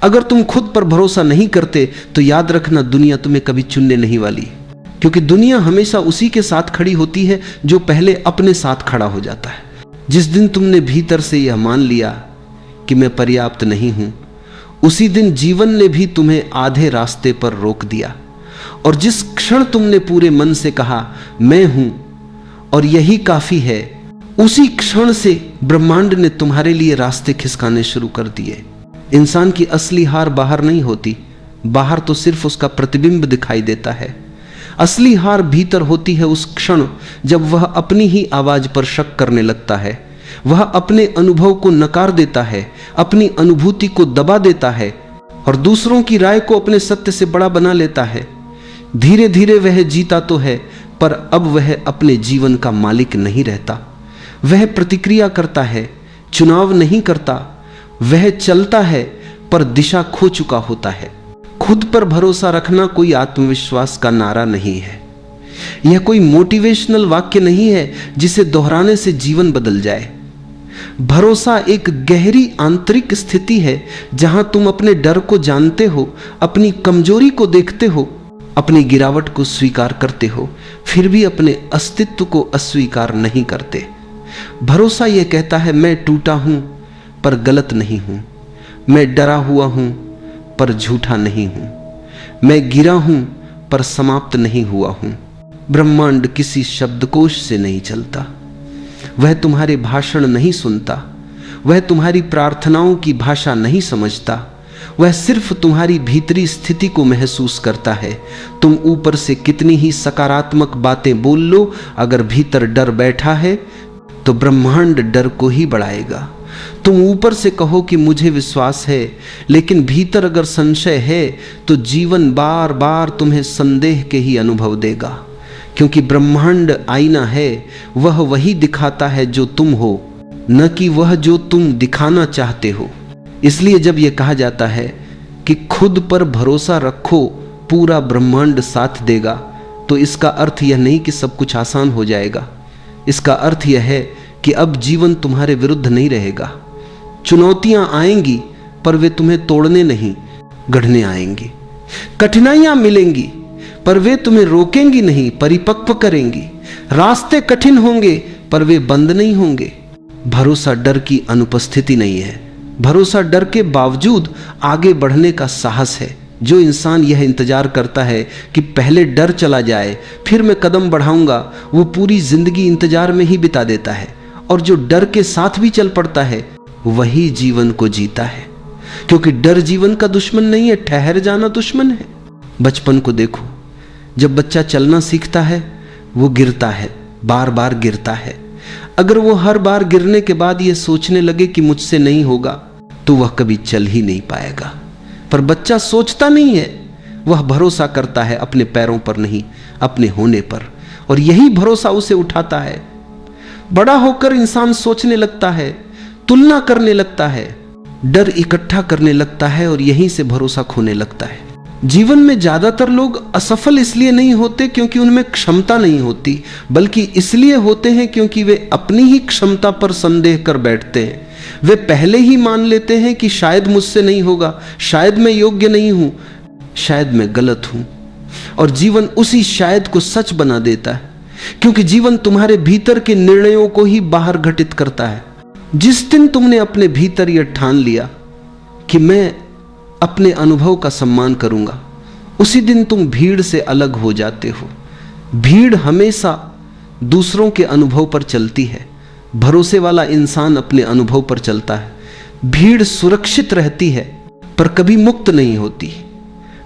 अगर तुम खुद पर भरोसा नहीं करते तो याद रखना दुनिया तुम्हें कभी चुनने नहीं वाली, क्योंकि दुनिया हमेशा उसी के साथ खड़ी होती है जो पहले अपने साथ खड़ा हो जाता है। जिस दिन तुमने भीतर से यह मान लिया कि मैं पर्याप्त नहीं हूं, उसी दिन जीवन ने भी तुम्हें आधे रास्ते पर रोक दिया। और जिस क्षण तुमने पूरे मन से कहा मैं हूं और यही काफी है, उसी क्षण से ब्रह्मांड ने तुम्हारे लिए रास्ते खिसकाने शुरू कर दिए। इंसान की असली हार बाहर नहीं होती, बाहर तो सिर्फ उसका प्रतिबिंब दिखाई देता है। असली हार भीतर होती है उस क्षण जब वह अपनी ही आवाज पर शक करने लगता है, वह अपने अनुभव को नकार देता है, अपनी अनुभूति को दबा देता है और दूसरों की राय को अपने सत्य से बड़ा बना लेता है। धीरे धीरे वह जीता तो है, पर अब वह अपने जीवन का मालिक नहीं रहता। वह प्रतिक्रिया करता है, चुनाव नहीं करता। वह चलता है पर दिशा खो चुका होता है। खुद पर भरोसा रखना कोई आत्मविश्वास का नारा नहीं है, यह कोई मोटिवेशनल वाक्य नहीं है जिसे दोहराने से जीवन बदल जाए। भरोसा एक गहरी आंतरिक स्थिति है जहां तुम अपने डर को जानते हो, अपनी कमजोरी को देखते हो, अपनी गिरावट को स्वीकार करते हो, फिर भी अपने अस्तित्व को अस्वीकार नहीं करते। भरोसा यह कहता है मैं टूटा हूं पर गलत नहीं हूं, मैं डरा हुआ हूं पर झूठा नहीं हूं, मैं गिरा हूं पर समाप्त नहीं हुआ हूं। ब्रह्मांड किसी शब्दकोश से नहीं चलता, वह तुम्हारे भाषण नहीं सुनता, वह तुम्हारी प्रार्थनाओं की भाषा नहीं समझता, वह सिर्फ तुम्हारी भीतरी स्थिति को महसूस करता है। तुम ऊपर से कितनी ही सकारात्मक बातें बोल लो, अगर भीतर डर बैठा है तो ब्रह्मांड डर को ही बढ़ाएगा। तुम ऊपर से कहो कि मुझे विश्वास है, लेकिन भीतर अगर संशय है तो जीवन बार बार तुम्हें संदेह के ही अनुभव देगा, क्योंकि ब्रह्मांड आईना है, वह वही दिखाता है जो तुम हो, न कि वह जो तुम दिखाना चाहते हो। इसलिए जब यह कहा जाता है कि खुद पर भरोसा रखो, पूरा ब्रह्मांड साथ देगा, तो इसका अर्थ यह नहीं कि सब कुछ आसान हो जाएगा। इसका अर्थ यह है कि अब जीवन तुम्हारे विरुद्ध नहीं रहेगा। चुनौतियां आएंगी पर वे तुम्हें तोड़ने नहीं, गढ़ने आएंगी। कठिनाइयां मिलेंगी पर वे तुम्हें रोकेंगी नहीं, परिपक्व करेंगी। रास्ते कठिन होंगे पर वे बंद नहीं होंगे। भरोसा डर की अनुपस्थिति नहीं है, भरोसा डर के बावजूद आगे बढ़ने का साहस है। जो इंसान यह इंतजार करता है कि पहले डर चला जाए फिर मैं कदम बढ़ाऊंगा, वो पूरी जिंदगी इंतजार में ही बिता देता है। और जो डर के साथ भी चल पड़ता है वही जीवन को जीता है, क्योंकि डर जीवन का दुश्मन नहीं है, ठहर जाना दुश्मन है। बचपन को देखो, जब बच्चा चलना सीखता है वो गिरता है, बार बार गिरता है। अगर वो हर बार गिरने के बाद ये सोचने लगे कि मुझसे नहीं होगा, तो वह कभी चल ही नहीं पाएगा। पर बच्चा सोचता नहीं है, वह भरोसा करता है अपने पैरों पर नहीं, अपने होने पर, और यही भरोसा उसे उठाता है। बड़ा होकर इंसान सोचने लगता है, तुलना करने लगता है, डर इकट्ठा करने लगता है और यहीं से भरोसा खोने लगता है। जीवन में ज्यादातर लोग असफल इसलिए नहीं होते क्योंकि उनमें क्षमता नहीं होती, बल्कि इसलिए होते हैं क्योंकि वे अपनी ही क्षमता पर संदेह कर बैठते हैं। वे पहले ही मान लेते हैं कि शायद मुझसे नहीं होगा, शायद मैं योग्य नहीं हूं, शायद मैं गलत हूं, और जीवन उसी शायद को सच बना देता है, क्योंकि जीवन तुम्हारे भीतर के निर्णयों को ही बाहर घटित करता है। जिस दिन तुमने अपने भीतर यह ठान लिया कि मैं अपने अनुभव का सम्मान करूंगा, उसी दिन तुम भीड़ से अलग हो जाते हो। भीड़ हमेशा दूसरों के अनुभव पर चलती है, भरोसे वाला इंसान अपने अनुभव पर चलता है। भीड़ सुरक्षित रहती है पर कभी मुक्त नहीं होती।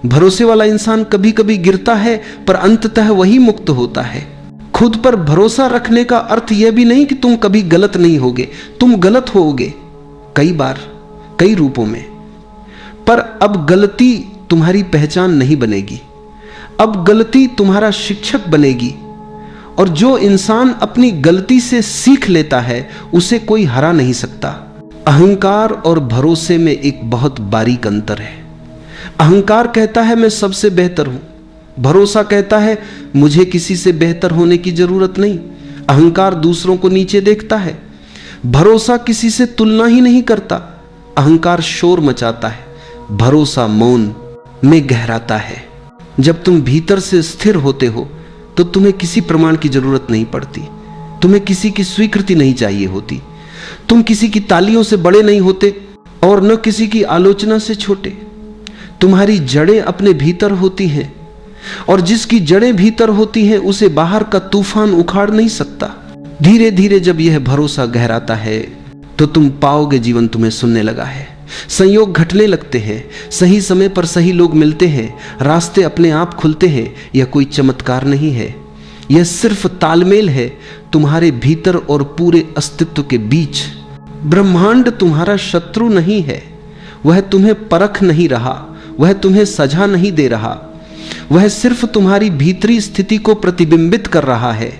भरोसे वाला इंसान कभी कभी गिरता है पर अंततः वही मुक्त होता है। खुद पर भरोसा रखने का अर्थ यह भी नहीं कि तुम कभी गलत नहीं होगे, तुम गलत होगे कई बार, कई रूपों में, पर अब गलती तुम्हारी पहचान नहीं बनेगी, अब गलती तुम्हारा शिक्षक बनेगी। और जो इंसान अपनी गलती से सीख लेता है उसे कोई हरा नहीं सकता। अहंकार और भरोसे में एक बहुत बारीक अंतर है। अहंकार कहता है मैं सबसे बेहतर हूं, भरोसा कहता है मुझे किसी से बेहतर होने की जरूरत नहीं। अहंकार दूसरों को नीचे देखता है, भरोसा किसी से तुलना ही नहीं करता। अहंकार शोर मचाता है, भरोसा मौन में गहराता है। जब तुम भीतर से स्थिर होते हो तो तुम्हें किसी प्रमाण की जरूरत नहीं पड़ती, तुम्हें किसी की स्वीकृति नहीं चाहिए होती, तुम किसी की तालियों से बड़े नहीं होते और न किसी की आलोचना से छोटे। तुम्हारी जड़ें अपने भीतर होती हैं और जिसकी जड़ें भीतर होती हैं उसे बाहर का तूफान उखाड़ नहीं सकता। धीरे धीरे जब यह भरोसा गहराता है तो तुम पाओगे जीवन तुम्हें सुनने लगा है, संयोग घटने लगते हैं, सही समय पर सही लोग मिलते हैं, रास्ते अपने आप खुलते हैं। यह कोई चमत्कार नहीं है, यह सिर्फ तालमेल है तुम्हारे भीतर और पूरे अस्तित्व के बीच। ब्रह्मांड तुम्हारा शत्रु नहीं है, वह तुम्हें परख नहीं रहा, वह तुम्हें सजा नहीं दे रहा, वह सिर्फ तुम्हारी भीतरी स्थिति को प्रतिबिंबित कर रहा है।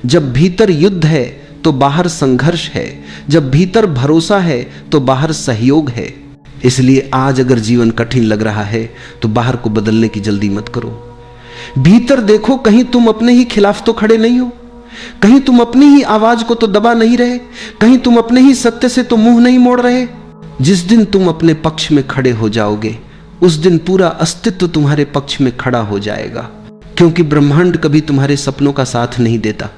जब भीतर युद्ध है तो बाहर संघर्ष है, जब भीतर भरोसा है तो बाहर सहयोग है। इसलिए आज अगर जीवन कठिन लग रहा है तो बाहर को बदलने की जल्दी मत करो, भीतर देखो, कहीं तुम अपने ही खिलाफ तो खड़े नहीं हो, कहीं तुम अपनी ही आवाज को तो दबा नहीं रहे, कहीं तुम अपने ही सत्य से तो मुंह नहीं मोड़ रहे। जिस दिन तुम अपने पक्ष में खड़े हो जाओगे उस दिन पूरा अस्तित्व तुम्हारे पक्ष में खड़ा हो जाएगा, क्योंकि ब्रह्मांड कभी तुम्हारे सपनों का साथ नहीं देता,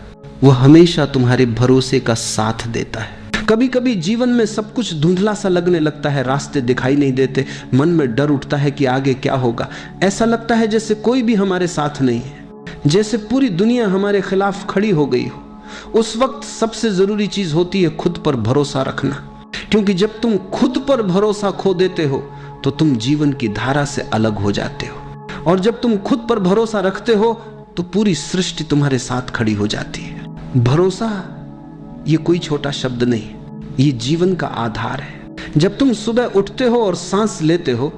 वह हमेशा तुम्हारे भरोसे का साथ देता है। कभी कभी जीवन में सब कुछ धुंधला सा लगने लगता है, रास्ते दिखाई नहीं देते, मन में डर उठता है कि आगे क्या होगा। ऐसा लगता है जैसे कोई भी हमारे साथ नहीं है, जैसे पूरी दुनिया हमारे खिलाफ खड़ी हो गई हो। उस वक्त सबसे जरूरी चीज होती है खुद पर भरोसा रखना, क्योंकि जब तुम खुद पर भरोसा खो देते हो तो तुम जीवन की धारा से अलग हो जाते हो, और जब तुम खुद पर भरोसा रखते हो तो पूरी सृष्टि तुम्हारे साथ खड़ी हो जाती है। भरोसा ये कोई छोटा शब्द नहीं, ये जीवन का आधार है। जब तुम सुबह उठते हो और सांस लेते हो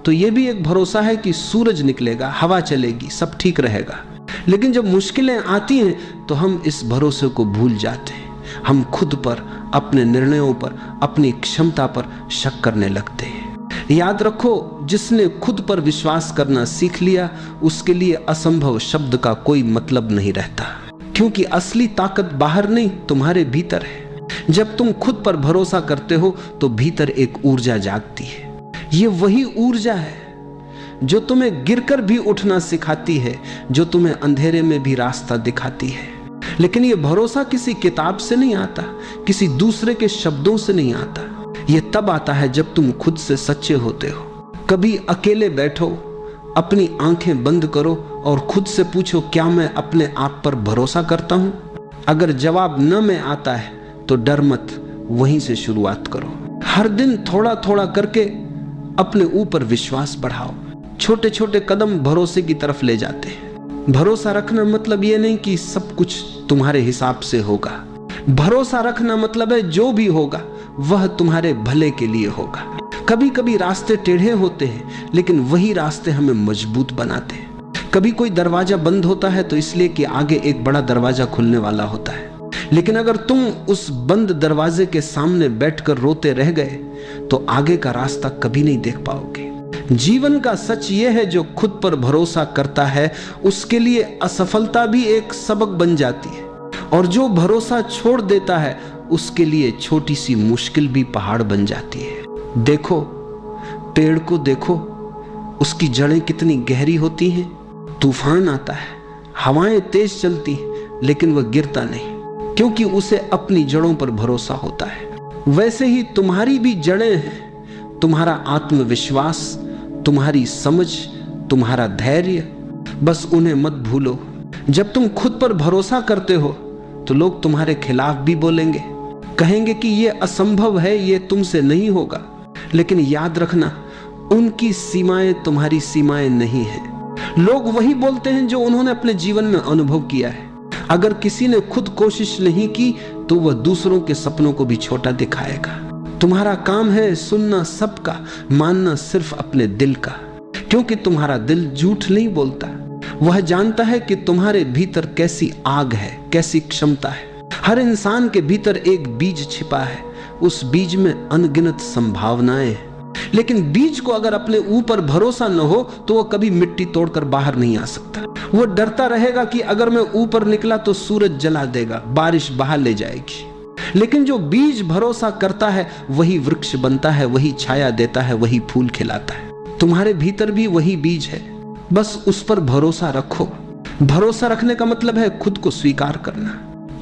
तो ये भी एक भरोसा है कि सूरज निकलेगा, हवा चलेगी, सब ठीक रहेगा। लेकिन जब मुश्किलें आती हैं तो हम इस भरोसे को भूल जाते हैं, हम खुद पर, अपने निर्णयों पर, अपनी क्षमता पर शक करने लगते हैं। याद रखो, जिसने खुद पर विश्वास करना सीख लिया उसके लिए असंभव शब्द का कोई मतलब नहीं रहता, क्योंकि असली ताकत बाहर नहीं तुम्हारे भीतर है। जब तुम खुद पर भरोसा करते हो तो भीतर एक ऊर्जा जागती है। ये वही ऊर्जा है जो तुम्हें गिरकर भी उठना सिखाती है, जो तुम्हें अंधेरे में भी रास्ता दिखाती है। लेकिन ये भरोसा किसी किताब से नहीं आता, किसी दूसरे के शब्दों से नहीं आता। ये तब आता है जब तुम खुद से सच्चे होते हो। कभी अकेले बैठो, अपनी आंखें बंद करो और खुद से पूछो, क्या मैं अपने आप पर भरोसा करता हूं? अगर जवाब न में आता है तो डर मत, वहीं से शुरुआत करो। हर दिन थोड़ा थोड़ा करके अपने ऊपर विश्वास बढ़ाओ। छोटे छोटे कदम भरोसे की तरफ ले जाते हैं। भरोसा रखना मतलब ये नहीं कि सब कुछ तुम्हारे हिसाब से होगा। भरोसा रखना मतलब है जो भी होगा वह तुम्हारे भले के लिए होगा। कभी कभी रास्ते टेढ़े होते हैं, लेकिन वही रास्ते हमें मजबूत बनाते हैं। कभी कोई दरवाजा बंद होता है तो इसलिए कि आगे एक बड़ा दरवाजा खुलने वाला होता है, लेकिन अगर तुम उस बंद दरवाजे के सामने बैठकर रोते रह गए तो आगे का रास्ता कभी नहीं देख पाओगे। जीवन का सच यह है, जो खुद पर भरोसा करता है उसके लिए असफलता भी एक सबक बन जाती है, और जो भरोसा छोड़ देता है उसके लिए छोटी सी मुश्किल भी पहाड़ बन जाती है। देखो, पेड़ को देखो, उसकी जड़ें कितनी गहरी होती हैं। तूफान आता है, हवाएं तेज चलती हैं, लेकिन वह गिरता नहीं, क्योंकि उसे अपनी जड़ों पर भरोसा होता है। वैसे ही तुम्हारी भी जड़ें हैं, तुम्हारा आत्मविश्वास, तुम्हारी समझ, तुम्हारा धैर्य, बस उन्हें मत भूलो। जब तुम खुद पर भरोसा करते हो तो लोग तुम्हारे खिलाफ भी बोलेंगे, कहेंगे कि यह असंभव है, यह तुमसे नहीं होगा। लेकिन याद रखना, उनकी सीमाएं तुम्हारी सीमाएं नहीं है। लोग वही बोलते हैं जो उन्होंने अपने जीवन में अनुभव किया है। अगर किसी ने खुद कोशिश नहीं की तो वह दूसरों के सपनों को भी छोटा दिखाएगा। तुम्हारा काम है सुनना सबका, मानना सिर्फ अपने दिल का, क्योंकि तुम्हारा दिल झूठ नहीं बोलता। वह जानता है कि तुम्हारे भीतर कैसी आग है, कैसी क्षमता है। हर इंसान के भीतर एक बीज छिपा है, उस बीज में अनगिनत संभावनाएं हैं। लेकिन बीज को अगर अपने ऊपर भरोसा न हो तो वह कभी मिट्टी तोड़कर बाहर नहीं आ सकता। वह डरता रहेगा कि अगर मैं ऊपर निकला तो सूरज जला देगा, बारिश बहा ले जाएगी। लेकिन जो बीज भरोसा करता है वही वृक्ष बनता है, वही छाया देता है, वही फूल खिलाता है। तुम्हारे भीतर भी वही बीज है, बस उस पर भरोसा रखो। भरोसा रखने का मतलब है खुद को स्वीकार करना,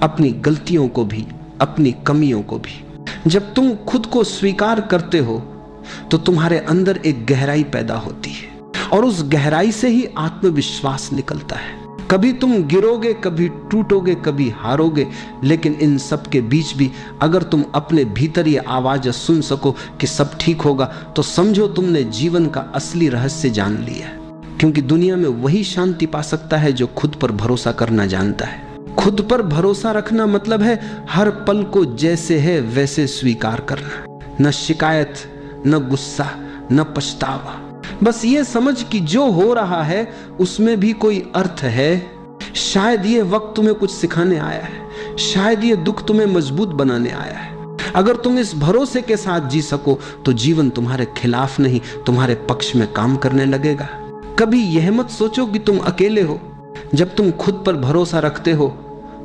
अपनी गलतियों को भी, अपनी कमियों को भी। जब तुम खुद को स्वीकार करते हो तो तुम्हारे अंदर एक गहराई पैदा होती है और उस गहराई से ही आत्मविश्वास निकलता है। कभी तुम गिरोगे, कभी टूटोगे, कभी हारोगे, लेकिन इन सब के बीच भी अगर तुम अपने भीतर ये आवाज सुन सको कि सब ठीक होगा, तो समझो तुमने जीवन का असली रहस्य जान लिया। क्योंकि दुनिया में वही शांति पा सकता है जो खुद पर भरोसा करना जानता है। खुद पर भरोसा रखना मतलब है हर पल को जैसे है वैसे स्वीकार करना, न शिकायत, न गुस्सा, न पछतावा। बस ये समझ कि जो हो रहा है उसमें भी कोई अर्थ है। शायद ये वक्त तुम्हें कुछ सिखाने आया है, शायद ये दुख तुम्हें मजबूत बनाने आया है। अगर तुम इस भरोसे के साथ जी सको तो जीवन तुम्हारे खिलाफ नहीं, तुम्हारे पक्ष में काम करने लगेगा। कभी यह मत सोचो कि तुम अकेले हो। जब तुम खुद पर भरोसा रखते हो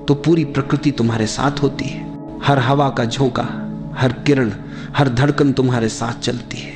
तो पूरी प्रकृति तुम्हारे साथ होती है। हर हवा का झोंका, हर किरण, हर धड़कन तुम्हारे साथ चलती है।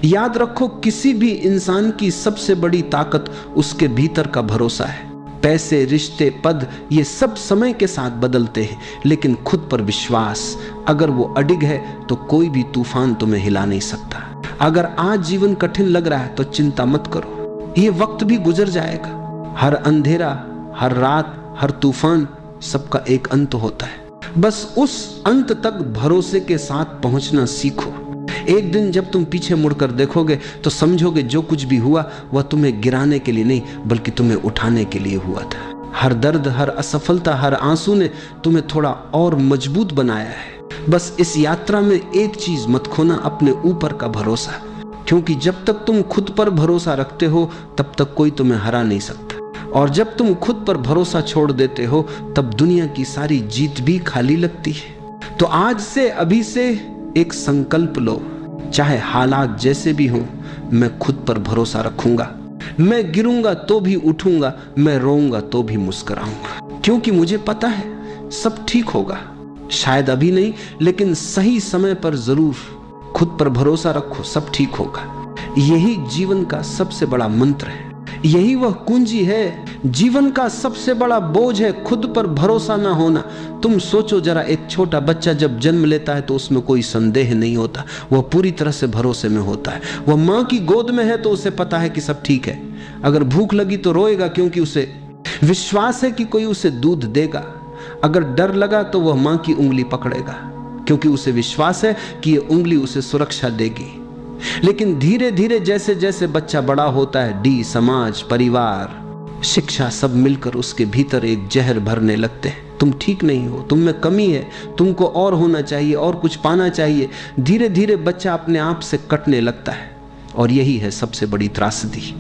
याद रखो, किसी भी इंसान की सबसे बड़ी ताकत उसके भीतर का भरोसा है। पैसे, रिश्ते, पद, ये सब समय के साथ बदलते हैं, लेकिन खुद पर विश्वास अगर वो अडिग है तो कोई भी तूफान तुम्हें हिला नहीं सकता। अगर आज जीवन कठिन लग रहा है तो चिंता मत करो, ये वक्त भी गुजर जाएगा। हर अंधेरा, हर रात, हर तूफान, सबका एक अंत होता है। बस उस अंत तक भरोसे के साथ पहुंचना सीखो। एक दिन जब तुम पीछे मुड़कर देखोगे तो समझोगे जो कुछ भी हुआ वह तुम्हें गिराने के लिए नहीं बल्कि तुम्हें उठाने के लिए हुआ था। हर दर्द, हर असफलता, हर आंसू ने तुम्हें थोड़ा और मजबूत बनाया है। बस इस यात्रा में एक चीज मत खोना, अपने ऊपर का भरोसा। क्योंकि जब तक तुम खुद पर भरोसा रखते हो तब तक कोई तुम्हें हरा नहीं सकता, और जब तुम खुद पर भरोसा छोड़ देते हो तब दुनिया की सारी जीत भी खाली लगती है। तो आज से, अभी से एक संकल्प लो, चाहे हालात जैसे भी हों, मैं खुद पर भरोसा रखूंगा। मैं गिरूंगा तो भी उठूंगा, मैं रोऊंगा तो भी मुस्कुराऊंगा, क्योंकि मुझे पता है सब ठीक होगा। शायद अभी नहीं, लेकिन सही समय पर जरूर। खुद पर भरोसा रखो, सब ठीक होगा। यही जीवन का सबसे बड़ा मंत्र है, यही वह कुंजी है। जीवन का सबसे बड़ा बोझ है खुद पर भरोसा ना होना। तुम सोचो जरा, एक छोटा बच्चा जब जन्म लेता है तो उसमें कोई संदेह नहीं होता, वह पूरी तरह से भरोसे में होता है। वह माँ की गोद में है तो उसे पता है कि सब ठीक है। अगर भूख लगी तो रोएगा क्योंकि उसे विश्वास है कि कोई उसे दूध देगा। अगर डर लगा तो वह माँ की उंगली पकड़ेगा क्योंकि उसे विश्वास है कि ये उंगली उसे सुरक्षा देगी। लेकिन धीरे धीरे जैसे जैसे बच्चा बड़ा होता है, डी, समाज, परिवार, शिक्षा सब मिलकर उसके भीतर एक जहर भरने लगते हैं। तुम ठीक नहीं हो, तुम में कमी है, तुमको और होना चाहिए, और कुछ पाना चाहिए। धीरे धीरे बच्चा अपने आप से कटने लगता है। और यही है सबसे बड़ी त्रासदी।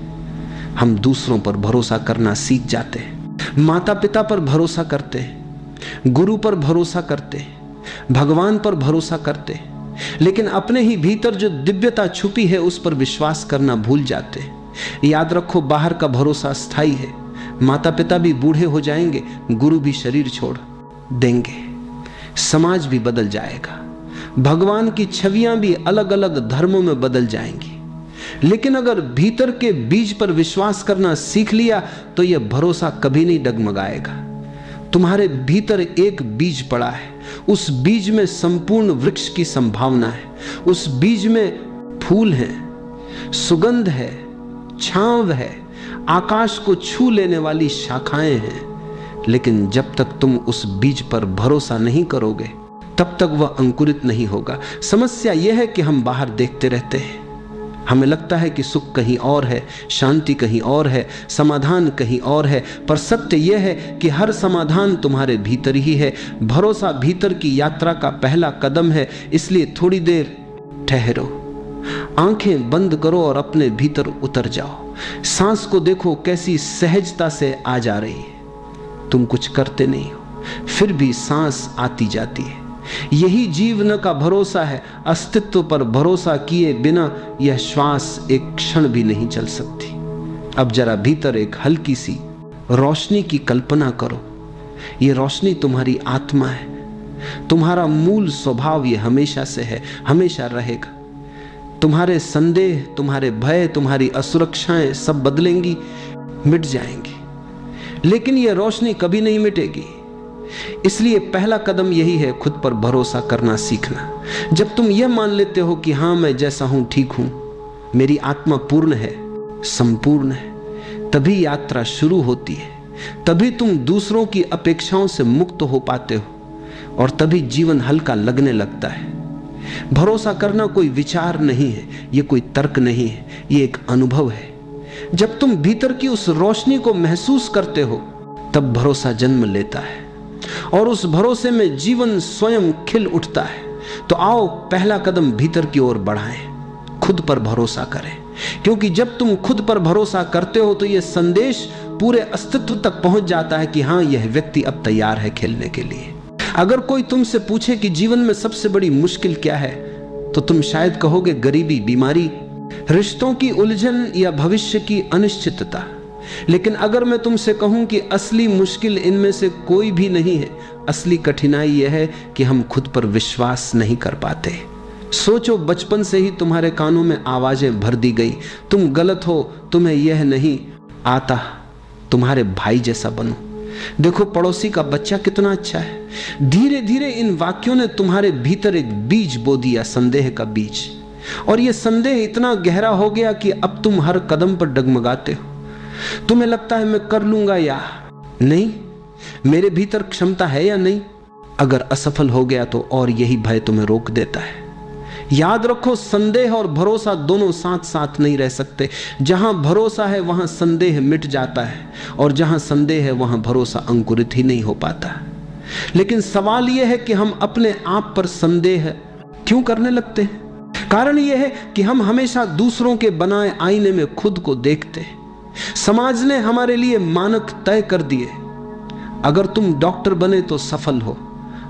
हम दूसरों पर भरोसा करना सीख जाते हैं, माता पिता पर भरोसा करते हैं, गुरु पर भरोसा करते हैं, भगवान पर भरोसा करते हैं, लेकिन अपने ही भीतर जो दिव्यता छुपी है उस पर विश्वास करना भूल जाते हैं। याद रखो, बाहर का भरोसा स्थायी है। माता पिता भी बूढ़े हो जाएंगे, गुरु भी शरीर छोड़ देंगे, समाज भी बदल जाएगा, भगवान की छवियां भी अलग अलग धर्मों में बदल जाएंगी। लेकिन अगर भीतर के बीज पर विश्वास करना सीख लिया तो यह भरोसा कभी नहीं डगमगाएगा। तुम्हारे भीतर एक बीज पड़ा है, उस बीज में संपूर्ण वृक्ष की संभावना है। उस बीज में फूल है, सुगंध है, छांव है, आकाश को छू लेने वाली शाखाएं हैं। लेकिन जब तक तुम उस बीज पर भरोसा नहीं करोगे तब तक वह अंकुरित नहीं होगा। समस्या यह है कि हम बाहर देखते रहते हैं, हमें लगता है कि सुख कहीं और है, शांति कहीं और है, समाधान कहीं और है। पर सत्य यह है कि हर समाधान तुम्हारे भीतर ही है। भरोसा भीतर की यात्रा का पहला कदम है। इसलिए थोड़ी देर ठहरो, आंखें बंद करो और अपने भीतर उतर जाओ। सांस को देखो कैसी सहजता से आ जा रही है। तुम कुछ करते नहीं हो, फिर भी सांस आती जाती है। यही जीवन का भरोसा है। अस्तित्व पर भरोसा किए बिना यह श्वास एक क्षण भी नहीं चल सकती। अब जरा भीतर एक हल्की सी रोशनी की कल्पना करो। यह रोशनी तुम्हारी आत्मा है। तुम्हारा मूल स्वभाव ये हमेशा से है, हमेशा रहेगा। तुम्हारे संदेह, तुम्हारे भय, तुम्हारी असुरक्षाएं सब बदलेंगी, मिट जाएंगी, लेकिन यह रोशनी कभी नहीं मिटेगी। इसलिए पहला कदम यही है, खुद पर भरोसा करना सीखना। जब तुम यह मान लेते हो कि हाँ मैं जैसा हूं ठीक हूं, मेरी आत्मा पूर्ण है, संपूर्ण है, तभी यात्रा शुरू होती है, तभी तुम दूसरों की अपेक्षाओं से मुक्त हो पाते हो और तभी जीवन हल्का लगने लगता है। भरोसा करना कोई विचार नहीं है, ये कोई तर्क नहीं है, ये एक अनुभव है। जब तुम भीतर की उस रोशनी को महसूस करते हो तब भरोसा जन्म लेता है और उस भरोसे में जीवन स्वयं खिल उठता है। तो आओ पहला कदम भीतर की ओर बढ़ाएं, खुद पर भरोसा करें, क्योंकि जब तुम खुद पर भरोसा करते हो तो यह संदेश पूरे अस्तित्व तक पहुंच जाता है कि हाँ यह व्यक्ति अब तैयार है खेलने के लिए। अगर कोई तुमसे पूछे कि जीवन में सबसे बड़ी मुश्किल क्या है, तो तुम शायद कहोगे गरीबी, बीमारी, रिश्तों की उलझन या भविष्य की अनिश्चितता। लेकिन अगर मैं तुमसे कहूं कि असली मुश्किल इनमें से कोई भी नहीं है, असली कठिनाई यह है कि हम खुद पर विश्वास नहीं कर पाते। सोचो, बचपन से ही तुम्हारे कानों में आवाजें भर दी गई, तुम गलत हो, तुम्हें यह नहीं आता, तुम्हारे भाई जैसा बनो, देखो पड़ोसी का बच्चा कितना अच्छा है। धीरे धीरे इन वाक्यों ने तुम्हारे भीतर एक बीज बो दिया, संदेह का बीज, और यह संदेह इतना गहरा हो गया कि अब तुम हर कदम पर डगमगाते हो। तुम्हें लगता है मैं कर लूंगा या नहीं, मेरे भीतर क्षमता है या नहीं। अगर असफल हो गया तो और यही भय तुम्हें रोक देता है। याद रखो, संदेह और भरोसा दोनों साथ साथ नहीं रह सकते। जहां भरोसा है वहां संदेह मिट जाता है और जहां संदेह है वहां भरोसा अंकुरित ही नहीं हो पाता। लेकिन सवाल यह है कि हम अपने आप पर संदेह क्यों करने लगते हैं? कारण यह है कि हम हमेशा दूसरों के बनाए आईने में खुद को देखते हैं। समाज ने हमारे लिए मानक तय कर दिए। अगर तुम डॉक्टर बने तो सफल हो,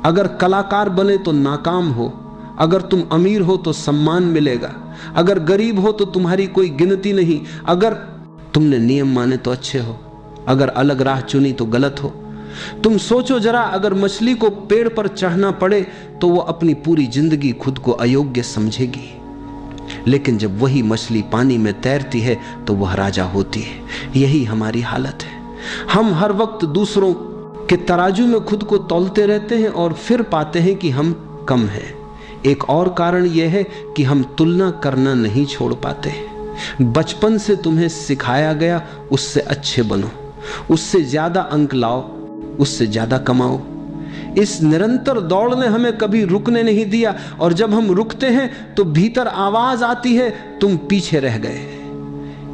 अगर कलाकार बने तो नाकाम हो, अगर तुम अमीर हो तो सम्मान मिलेगा, अगर गरीब हो तो तुम्हारी कोई गिनती नहीं, अगर तुमने नियम माने तो अच्छे हो, अगर अलग राह चुनी तो गलत हो। तुम सोचो जरा, अगर मछली को पेड़ पर चढ़ना पड़े तो वो अपनी पूरी जिंदगी खुद को अयोग्य समझेगी, लेकिन जब वही मछली पानी में तैरती है तो वह राजा होती है। यही हमारी हालत है। हम हर वक्त दूसरों के तराजू में खुद को तौलते रहते हैं और फिर पाते हैं कि हम कम हैं। एक और कारण यह है कि हम तुलना करना नहीं छोड़ पाते। बचपन से तुम्हें सिखाया गया उससे अच्छे बनो, उससे ज्यादा अंक लाओ, उससे ज्यादा कमाओ। इस निरंतर दौड़ ने हमें कभी रुकने नहीं दिया, और जब हम रुकते हैं तो भीतर आवाज आती है, तुम पीछे रह गए।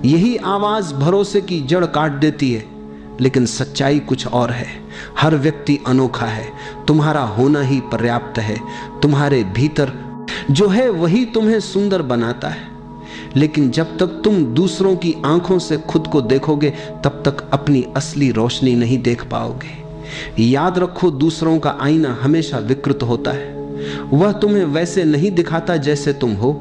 यही आवाज भरोसे की जड़ काट देती है। लेकिन सच्चाई कुछ और है। हर व्यक्ति अनोखा है, तुम्हारा होना ही पर्याप्त है। तुम्हारे भीतर जो है वही तुम्हें सुंदर बनाता है। लेकिन जब तक तुम दूसरों की आंखों से खुद को देखोगे तब तक अपनी असली रोशनी नहीं देख पाओगे। याद रखो, दूसरों का आईना हमेशा विकृत होता है। वह तुम्हें वैसे नहीं दिखाता जैसे तुम हो,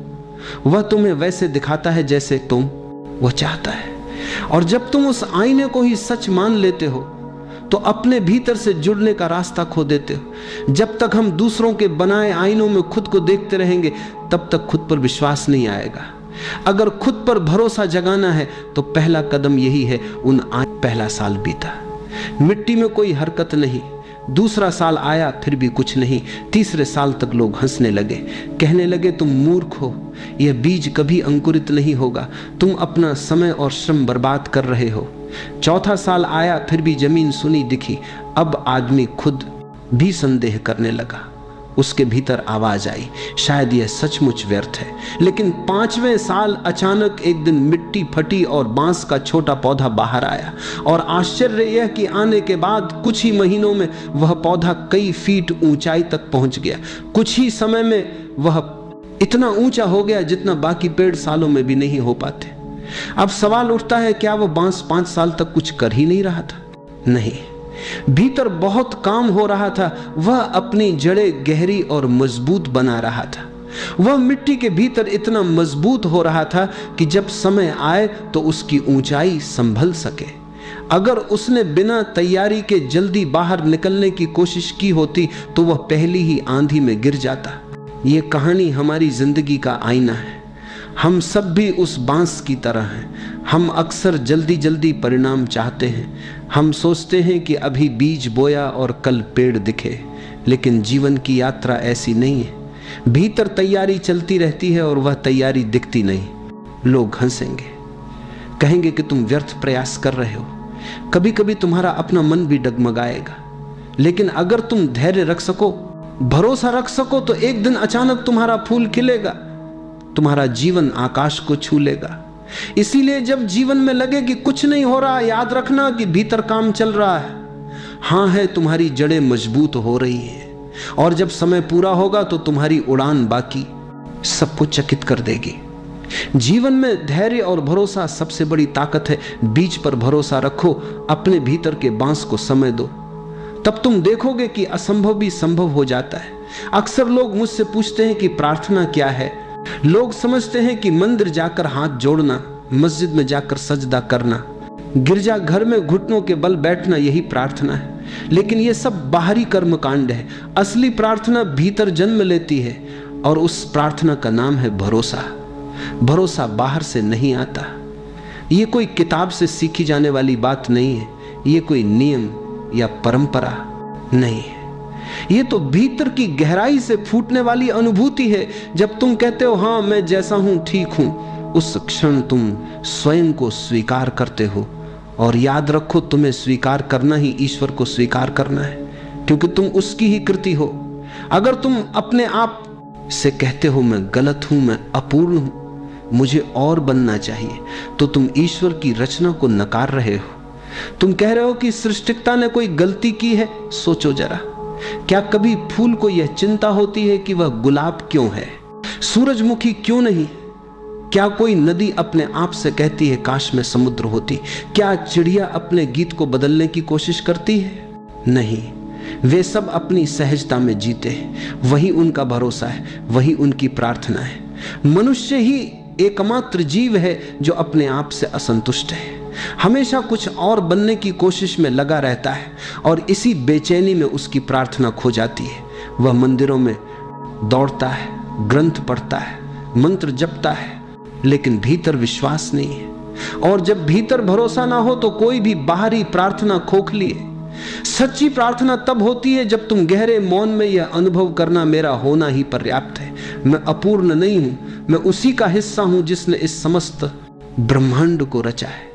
वह तुम्हें वैसे दिखाता है जैसे वह चाहता है। और जब तुम उस आईने को ही सच मान लेते हो तो अपने भीतर से जुड़ने का रास्ता खो देते हो। जब तक हम दूसरों के बनाए आईनों में खुद को देखते रहेंगे तब तक खुद पर विश्वास नहीं आएगा। अगर खुद पर भरोसा जगाना है तो पहला कदम यही है। पहला साल बीता, मिट्टी में कोई हरकत नहीं। दूसरा साल आया, फिर भी कुछ नहीं। तीसरे साल तक लोग हंसने लगे, कहने लगे तुम मूर्ख हो, यह बीज कभी अंकुरित नहीं होगा, तुम अपना समय और श्रम बर्बाद कर रहे हो। चौथा साल आया, फिर भी जमीन सुनी दिखी। अब आदमी खुद भी संदेह करने लगा। उसके भीतर आवाज आई, शायद यह सचमुच व्यर्थ है। लेकिन पांचवें साल अचानक एक दिन मिट्टी फटी और बांस का छोटा पौधा बाहर आया। और आश्चर्य यह कि आने के बाद कुछ ही महीनों में वह पौधा कई फीट ऊंचाई तक पहुंच गया। कुछ ही समय में वह इतना ऊंचा हो गया जितना बाकी पेड़ सालों में भी नहीं हो पाते। अब सवाल उठता है, क्या वह बांस 5 साल तक कुछ कर ही नहीं रहा था? नहीं, भीतर बहुत काम हो रहा था। वह अपनी जड़ें गहरी और मजबूत बना रहा था। वह मिट्टी के भीतर इतना मजबूत हो रहा था कि जब समय आए तो उसकी ऊंचाई संभल सके। अगर उसने बिना तैयारी के जल्दी बाहर निकलने की कोशिश की होती तो वह पहली ही आंधी में गिर जाता। ये कहानी हमारी जिंदगी का आईना है। हम सब भी उस बांस की तरह हैं। हम अक्सर जल्दी जल्दी परिणाम चाहते हैं। हम सोचते हैं कि अभी बीज बोया और कल पेड़ दिखे, लेकिन जीवन की यात्रा ऐसी नहीं है। भीतर तैयारी चलती रहती है और वह तैयारी दिखती नहीं। लोग हंसेंगे, कहेंगे कि तुम व्यर्थ प्रयास कर रहे हो। कभी कभी तुम्हारा अपना मन भी डगमगाएगा, लेकिन अगर तुम धैर्य रख सको, भरोसा रख सको, तो एक दिन अचानक तुम्हारा फूल खिलेगा, तुम्हारा जीवन आकाश को छू लेगा। इसीलिए जब जीवन में लगे कि कुछ नहीं हो रहा, याद रखना कि भीतर काम चल रहा है। हाँ है, तुम्हारी जड़ें मजबूत हो रही हैं, और जब समय पूरा होगा तो तुम्हारी उड़ान बाकी सबको चकित कर देगी। जीवन में धैर्य और भरोसा सबसे बड़ी ताकत है। बीज पर भरोसा रखो, अपने भीतर के बांस को समय दो, तब तुम देखोगे कि असंभव भी संभव हो जाता है। अक्सर लोग मुझसे पूछते हैं कि प्रार्थना क्या है। लोग समझते हैं कि मंदिर जाकर हाथ जोड़ना, मस्जिद में जाकर सजदा करना, गिरजा घर में घुटनों के बल बैठना, यही प्रार्थना है। लेकिन यह सब बाहरी कर्म कांड है। असली प्रार्थना भीतर जन्म लेती है, और उस प्रार्थना का नाम है भरोसा। भरोसा बाहर से नहीं आता। ये कोई किताब से सीखी जाने वाली बात नहीं है। ये कोई नियम या परंपरा नहीं है। ये तो भीतर की गहराई से फूटने वाली अनुभूति है। जब तुम कहते हो हाँ मैं जैसा हूं ठीक हूं, उस क्षण तुम स्वयं को स्वीकार करते हो। और याद रखो, तुम्हें स्वीकार करना ही ईश्वर को स्वीकार करना है, क्योंकि तुम उसकी ही कृति हो। अगर तुम अपने आप से कहते हो मैं गलत हूं, मैं अपूर्ण हूं, मुझे और बनना चाहिए, तो तुम ईश्वर की रचना को नकार रहे हो। तुम कह रहे हो कि सृष्टिकर्ता ने कोई गलती की है। सोचो जरा, क्या कभी फूल को यह चिंता होती है कि वह गुलाब क्यों है, सूरजमुखी क्यों नहीं? क्या कोई नदी अपने आप से कहती है काश में समुद्र होती? क्या चिड़िया अपने गीत को बदलने की कोशिश करती है? नहीं, वे सब अपनी सहजता में जीते हैं। वही उनका भरोसा है, वही उनकी प्रार्थना है। मनुष्य ही एकमात्र जीव है जो अपने आप से असंतुष्ट है, हमेशा कुछ और बनने की कोशिश में लगा रहता है, और इसी बेचैनी में उसकी प्रार्थना खो जाती है। वह मंदिरों में दौड़ता है, ग्रंथ पढ़ता है, मंत्र जपता है, लेकिन भीतर विश्वास नहीं है। और जब भीतर भरोसा ना हो तो कोई भी बाहरी प्रार्थना खोखली है। सच्ची प्रार्थना तब होती है जब तुम गहरे मौन में यह अनुभव करना मेरा होना ही पर्याप्त है, मैं अपूर्ण नहीं हूं, मैं उसी का हिस्सा हूं जिसने इस समस्त ब्रह्मांड को रचा है।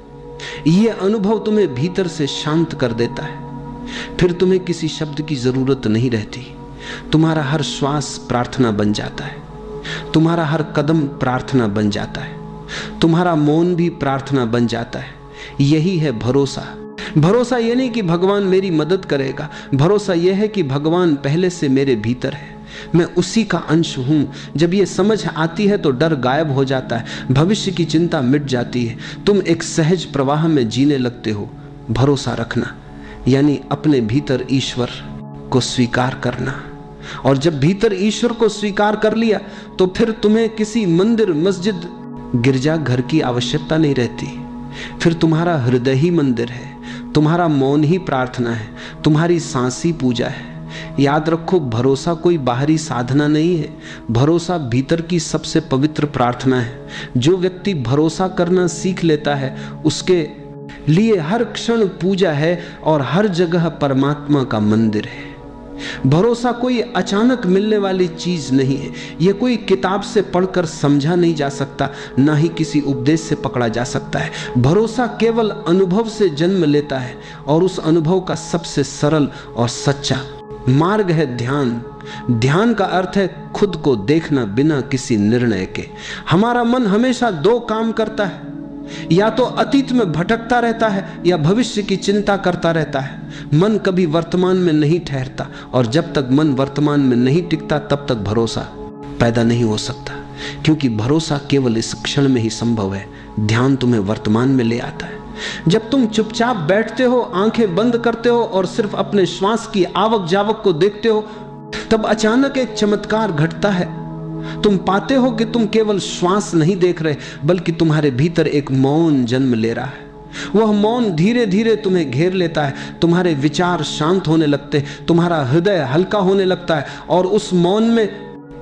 यह अनुभव तुम्हें भीतर से शांत कर देता है। फिर तुम्हें किसी शब्द की जरूरत नहीं रहती। तुम्हारा हर श्वास प्रार्थना बन जाता है, तुम्हारा हर कदम प्रार्थना बन जाता है, तुम्हारा मौन भी प्रार्थना बन जाता है। यही है भरोसा। भरोसा यह नहीं कि भगवान मेरी मदद करेगा, भरोसा यह है कि भगवान पहले से मेरे भीतर है, मैं उसी का अंश हूं। जब यह समझ आती है तो डर गायब हो जाता है, भविष्य की चिंता मिट जाती है, तुम एक सहज प्रवाह में जीने लगते हो। भरोसा रखना यानी अपने भीतर ईश्वर को स्वीकार करना, और जब भीतर ईश्वर को स्वीकार कर लिया तो फिर तुम्हें किसी मंदिर, मस्जिद, गिरजा घर की आवश्यकता नहीं रहती। फिर तुम्हारा हृदय ही मंदिर है, तुम्हारा मौन ही प्रार्थना है, तुम्हारी सांस ही पूजा है। याद रखो, भरोसा कोई बाहरी साधना नहीं है, भरोसा भीतर की सबसे पवित्र प्रार्थना है। जो व्यक्ति भरोसा करना सीख लेता है उसके लिए हर क्षण पूजा है और हर जगह परमात्मा का मंदिर है। भरोसा कोई अचानक मिलने वाली चीज नहीं है, यह कोई किताब से पढ़कर समझा नहीं जा सकता, ना ही किसी उपदेश से पकड़ा जा सकता है। भरोसा केवल अनुभव से जन्म लेता है, और उस अनुभव का सबसे सरल और सच्चा मार्ग है ध्यान। ध्यान का अर्थ है खुद को देखना बिना किसी निर्णय के। हमारा मन हमेशा दो काम करता है, या तो अतीत में भटकता रहता है या भविष्य की चिंता करता रहता है। मन कभी वर्तमान में नहीं ठहरता, और जब तक मन वर्तमान में नहीं टिकता तब तक भरोसा पैदा नहीं हो सकता, क्योंकि भरोसा केवल इस क्षण में ही संभव है। ध्यान तुम्हें वर्तमान में ले आता है। जब तुम चुपचाप बैठते हो, आंखें बंद करते हो और सिर्फ अपने श्वास की आवक जावक को देखते हो, तब अचानक एक चमत्कार घटता है। तुम पाते हो कि तुम केवल श्वास नहीं देख रहे, बल्कि तुम्हारे भीतर एक मौन जन्म ले रहा है। वह मौन धीरे धीरे तुम्हें घेर लेता है, तुम्हारे विचार शांत होने लगते, तुम्हारा हृदय हल्का होने लगता है और उस मौन में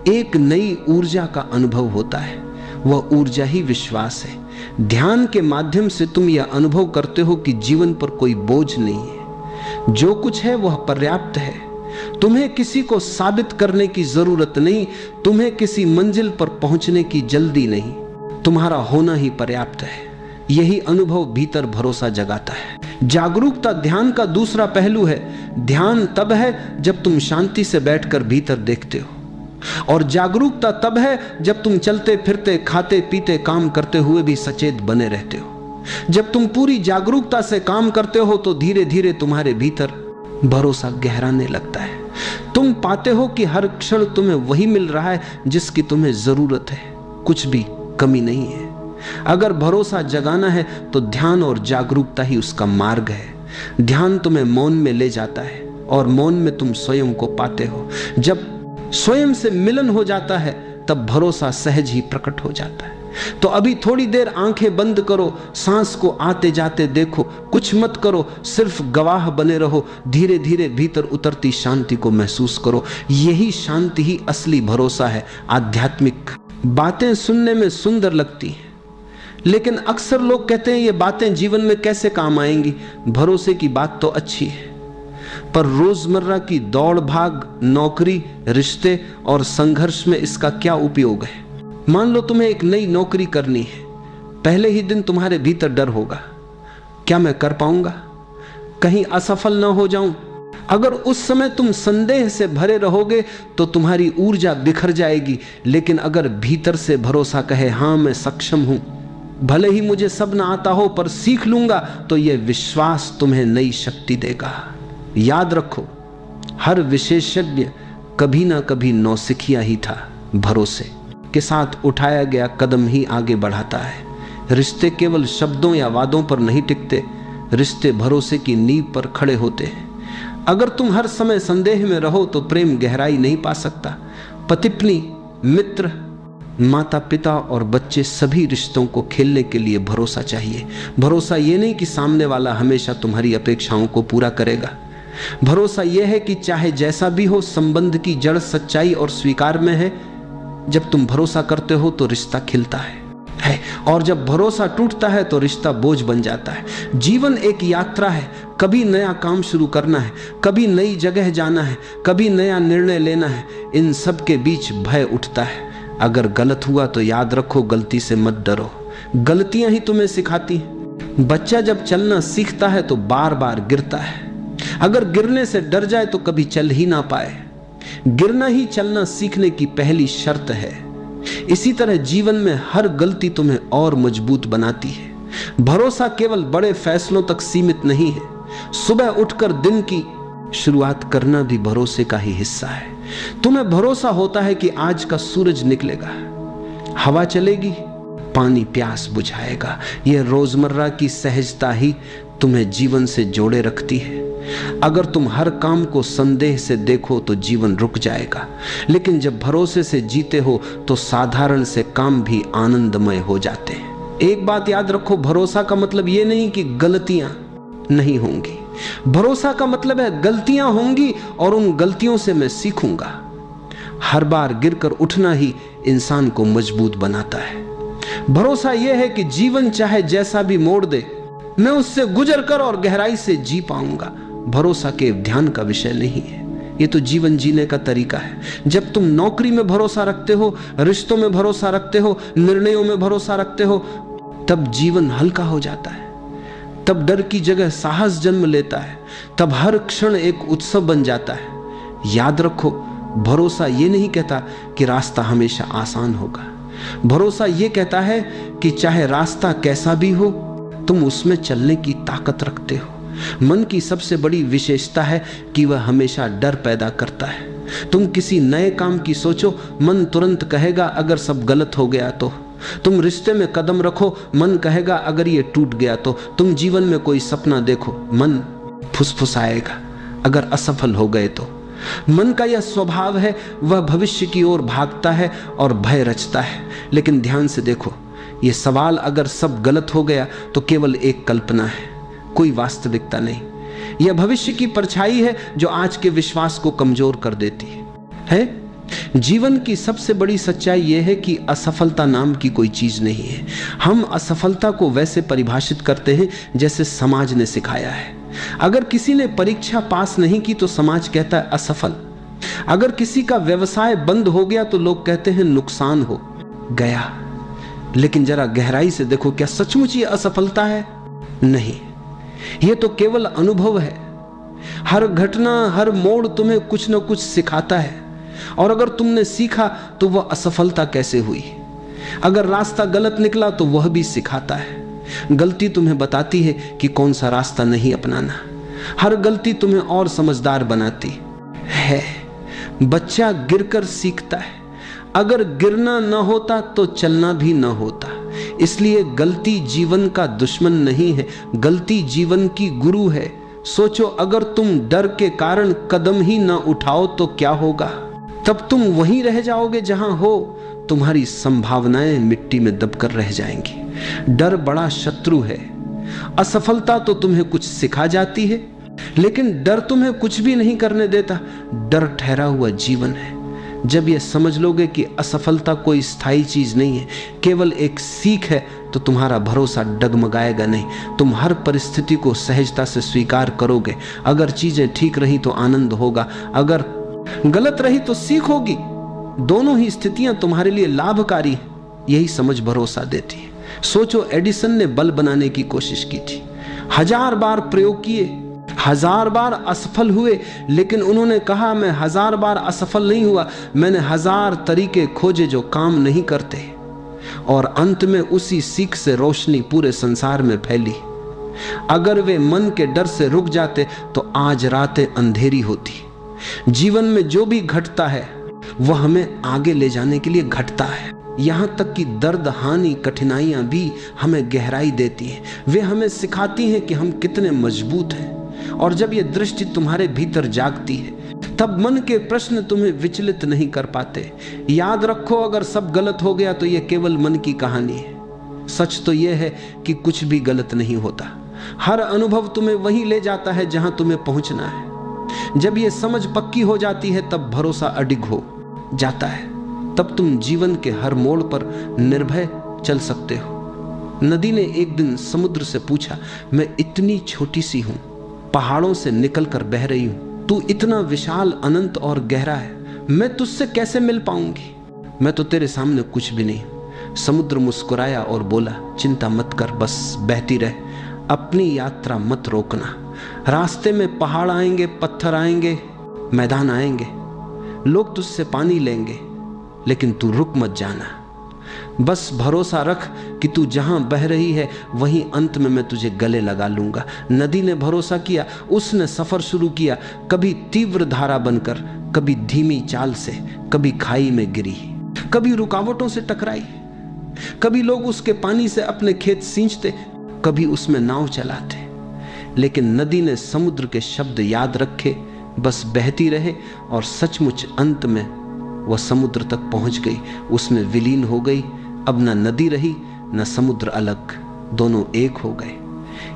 एक नई ऊर्जा का अनुभव होता है। वह ऊर्जा ही विश्वास है। ध्यान के माध्यम से तुम यह अनुभव करते हो कि जीवन पर कोई बोझ नहीं है, जो कुछ है वह पर्याप्त है। तुम्हें किसी को साबित करने की जरूरत नहीं, तुम्हें किसी मंजिल पर पहुंचने की जल्दी नहीं, तुम्हारा होना ही पर्याप्त है। यही अनुभव भीतर भरोसा जगाता है। जागरूकता ध्यान का दूसरा पहलू है। ध्यान तब है जब तुम शांति से बैठकर भीतर देखते हो, और जागरूकता तब है जब तुम चलते फिरते, खाते पीते, काम करते हुए भी सचेत बने रहते हो। जब तुम पूरी जागरूकता से काम करते हो तो धीरे धीरे तुम्हारे भीतर भरोसा गहराने लगता है। तुम पाते हो कि हर क्षण तुम्हें वही मिल रहा है जिसकी तुम्हें जरूरत है, कुछ भी कमी नहीं है। अगर भरोसा जगाना है तो ध्यान और जागरूकता ही उसका मार्ग है। ध्यान तुम्हें मौन में ले जाता है और मौन में तुम स्वयं को पाते हो। जब स्वयं से मिलन हो जाता है तब भरोसा सहज ही प्रकट हो जाता है। तो अभी थोड़ी देर आंखें बंद करो, सांस को आते जाते देखो, कुछ मत करो, सिर्फ गवाह बने रहो। धीरे धीरे भीतर उतरती शांति को महसूस करो। यही शांति ही असली भरोसा है, आध्यात्मिक। बातें सुनने में सुंदर लगती हैं, लेकिन अक्सर लोग कहते हैं ये बातें जीवन में कैसे काम आएंगी। भरोसे की बात तो अच्छी है, पर रोजमर्रा की दौड़ भाग, नौकरी, रिश्ते और संघर्ष में इसका क्या उपयोग है। मान लो तुम्हें एक नई नौकरी करनी है, पहले ही दिन तुम्हारे भीतर डर होगा, क्या मैं कर पाऊंगा, कहीं असफल ना हो जाऊं। अगर उस समय तुम संदेह से भरे रहोगे तो तुम्हारी ऊर्जा बिखर जाएगी। लेकिन अगर भीतर से भरोसा कहे, हां मैं सक्षम हूं, भले ही मुझे सब ना आता हो पर सीख लूंगा, तो यह विश्वास तुम्हें नई शक्ति देगा। याद रखो, हर विशेषज्ञ कभी ना कभी नौसिखिया ही था। भरोसे के साथ उठाया गया कदम ही आगे बढ़ाता है। रिश्ते केवल शब्दों या वादों पर नहीं टिकते, रिश्ते भरोसे की नींव पर खड़े होते हैं। अगर तुम हर समय संदेह में रहो तो प्रेम गहराई नहीं पा सकता। पति पत्नी, मित्र, माता पिता और बच्चे, सभी रिश्तों को खेलने के लिए भरोसा चाहिए। भरोसा ये नहीं कि सामने वाला हमेशा तुम्हारी अपेक्षाओं को पूरा करेगा। भरोसा यह है कि चाहे जैसा भी हो, संबंध की जड़ सच्चाई और स्वीकार में है। जब तुम भरोसा करते हो तो रिश्ता खिलता है, और जब भरोसा टूटता है तो रिश्ता बोझ बन जाता है। जीवन एक यात्रा है, कभी नया काम शुरू करना है, कभी नई जगह जाना है, कभी नया निर्णय लेना है। इन सब के बीच भय उठता है। अगर गलत हुआ तो याद रखो, गलती से मत डरो, गलतियां ही तुम्हें सिखाती हैं। बच्चा जब चलना सीखता है तो बार बार गिरता है। अगर गिरने से डर जाए तो कभी चल ही ना पाए। गिरना ही चलना सीखने की पहली शर्त है। इसी तरह जीवन में हर गलती तुम्हें और मजबूत बनाती है। भरोसा केवल बड़े फैसलों तक सीमित नहीं है। सुबह उठकर दिन की शुरुआत करना भी भरोसे का ही हिस्सा है। तुम्हें भरोसा होता है कि आज का सूरज निकलेगा, हवा चलेगी, पानी प्यास बुझाएगा। यह रोजमर्रा की सहजता ही तुम्हें जीवन से जोड़े रखती है। अगर तुम हर काम को संदेह से देखो तो जीवन रुक जाएगा, लेकिन जब भरोसे से जीते हो तो साधारण से काम भी आनंदमय हो जाते हैं। एक बात याद रखो, भरोसा का मतलब ये नहीं कि गलतियां नहीं होंगी। भरोसा का मतलब है गलतियां होंगी और उन गलतियों से मैं सीखूंगा। हर बार गिरकर उठना ही इंसान को मजबूत बनाता है। भरोसा यह है कि जीवन चाहे जैसा भी मोड़ दे, मैं उससे गुजर कर और गहराई से जी पाऊंगा। भरोसा के ध्यान का विषय नहीं है, ये तो जीवन जीने का तरीका है। जब तुम नौकरी में भरोसा रखते हो, रिश्तों में भरोसा रखते हो, निर्णयों में भरोसा रखते हो, तब जीवन हल्का हो जाता है। तब डर की जगह साहस जन्म लेता है। तब हर क्षण एक उत्सव बन जाता है। याद रखो, भरोसा ये नहीं कहता कि रास्ता हमेशा आसान होगा। भरोसा ये कहता है कि चाहे रास्ता कैसा भी हो, तुम उसमें चलने की ताकत रखते हो। मन की सबसे बड़ी विशेषता है कि वह हमेशा डर पैदा करता है। तुम किसी नए काम की सोचो, मन तुरंत कहेगा अगर सब गलत हो गया तो। तुम रिश्ते में कदम रखो, मन कहेगा अगर ये टूट गया तो। तुम जीवन में कोई सपना देखो, मन फुसफुसाएगा अगर असफल हो गए तो। मन का यह स्वभाव है, वह भविष्य की ओर भागता है और भय रचता है। लेकिन ध्यान से देखो, ये सवाल अगर सब गलत हो गया तो केवल एक कल्पना है, कोई वास्तविकता नहीं। यह भविष्य की परछाई है जो आज के विश्वास को कमजोर कर देती है। जीवन की सबसे बड़ी सच्चाई यह है कि असफलता नाम की कोई चीज नहीं है। हम असफलता को वैसे परिभाषित करते हैं जैसे समाज ने सिखाया है। अगर किसी ने परीक्षा पास नहीं की तो समाज कहता है असफल। अगर किसी का व्यवसाय बंद हो गया तो लोग कहते हैं नुकसान हो गया। लेकिन जरा गहराई से देखो, क्या सचमुच ये असफलता है? नहीं, यह तो केवल अनुभव है। हर घटना, हर मोड़ तुम्हें कुछ न कुछ सिखाता है, और अगर तुमने सीखा तो वह असफलता कैसे हुई। अगर रास्ता गलत निकला तो वह भी सिखाता है। गलती तुम्हें बताती है कि कौन सा रास्ता नहीं अपनाना। हर गलती तुम्हें और समझदार बनाती है। बच्चा गिरकर सीखता है। अगर गिरना न होता तो चलना भी न होता। इसलिए गलती जीवन का दुश्मन नहीं है, गलती जीवन की गुरु है। सोचो, अगर तुम डर के कारण कदम ही न उठाओ तो क्या होगा? तब तुम वहीं रह जाओगे जहां हो। तुम्हारी संभावनाएं मिट्टी में दबकर रह जाएंगी। डर बड़ा शत्रु है। असफलता तो तुम्हें कुछ सिखा जाती है, लेकिन डर तुम्हें कुछ भी नहीं करने देता। डर ठहरा हुआ जीवन है। जब यह समझ लोगे कि असफलता कोई स्थायी चीज नहीं है, केवल एक सीख है, तो तुम्हारा भरोसा डगमगाएगा नहीं। तुम हर परिस्थिति को सहजता से स्वीकार करोगे। अगर चीजें ठीक रही तो आनंद होगा, अगर गलत रही तो सीख होगी। दोनों ही स्थितियां तुम्हारे लिए लाभकारी हैं। यही समझ भरोसा देती है। सोचो, एडिसन ने बल्ब बनाने की कोशिश की थी। 1000 बार प्रयोग किए, 1000 बार असफल हुए, लेकिन उन्होंने कहा मैं 1000 बार असफल नहीं हुआ, मैंने 1000 तरीके खोजे जो काम नहीं करते। और अंत में उसी सीख से रोशनी पूरे संसार में फैली। अगर वे मन के डर से रुक जाते तो आज रातें अंधेरी होती। जीवन में जो भी घटता है वह हमें आगे ले जाने के लिए घटता है। यहां तक कि दर्द, हानि, कठिनाइयां भी हमें गहराई देती हैं। वे हमें सिखाती हैं कि हम कितने मजबूत हैं। और जब यह दृष्टि तुम्हारे भीतर जागती है तब मन के प्रश्न तुम्हें विचलित नहीं कर पाते। याद रखो, अगर सब गलत हो गया तो यह केवल मन की कहानी है। सच तो यह है कि कुछ भी गलत नहीं होता। हर अनुभव तुम्हें वहीं ले जाता है जहां तुम्हें पहुंचना है। जब यह समझ पक्की हो जाती है तब भरोसा अडिग हो जाता है। तब तुम जीवन के हर मोड़ पर निर्भय चल सकते हो। नदी ने एक दिन समुद्र से पूछा, मैं इतनी छोटी सी हूं, पहाड़ों से निकलकर बह रही हूं, तू इतना विशाल, अनंत और गहरा है, मैं तुझसे कैसे मिल पाऊंगी? मैं तो तेरे सामने कुछ भी नहीं। समुद्र मुस्कुराया और बोला, चिंता मत कर, बस बहती रह, अपनी यात्रा मत रोकना। रास्ते में पहाड़ आएंगे, पत्थर आएंगे, मैदान आएंगे, लोग तुझसे पानी लेंगे, लेकिन तू रुक मत जाना। बस भरोसा रख कि तू जहां बह रही है वहीं अंत में मैं तुझे गले लगा लूंगा। नदी ने भरोसा किया। उसने सफर शुरू किया, कभी तीव्र धारा बनकर, कभी धीमी चाल से, कभी खाई में गिरी, कभी रुकावटों से टकराई, कभी लोग उसके पानी से अपने खेत सींचते, कभी उसमें नाव चलाते। लेकिन नदी ने समुद्र के शब्द याद रखे, बस बहती रहे, और सचमुच अंत में वह समुद्र तक पहुंच गई, उसमें विलीन हो गई। अब न नदी रही न समुद्र अलग, दोनों एक हो गए।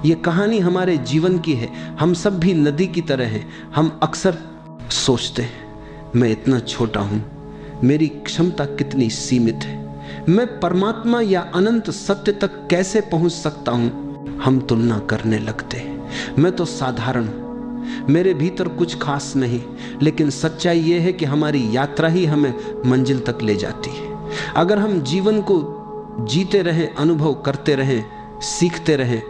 ये कहानी हमारे जीवन की है। हम सब भी नदी की तरह हैं। हम अक्सर सोचते हैं, मैं इतना छोटा हूं, मेरी क्षमता कितनी सीमित है, मैं परमात्मा या अनंत सत्य तक कैसे पहुंच सकता हूं। हम तुलना करने लगते हैं, मैं तो साधारण हूं, मेरे भीतर कुछ खास नहीं। लेकिन सच्चाई यह है कि हमारी यात्रा ही हमें मंजिल तक ले जाती है। अगर हम जीवन को जीते रहें, अनुभव करते रहें, सीखते रहें,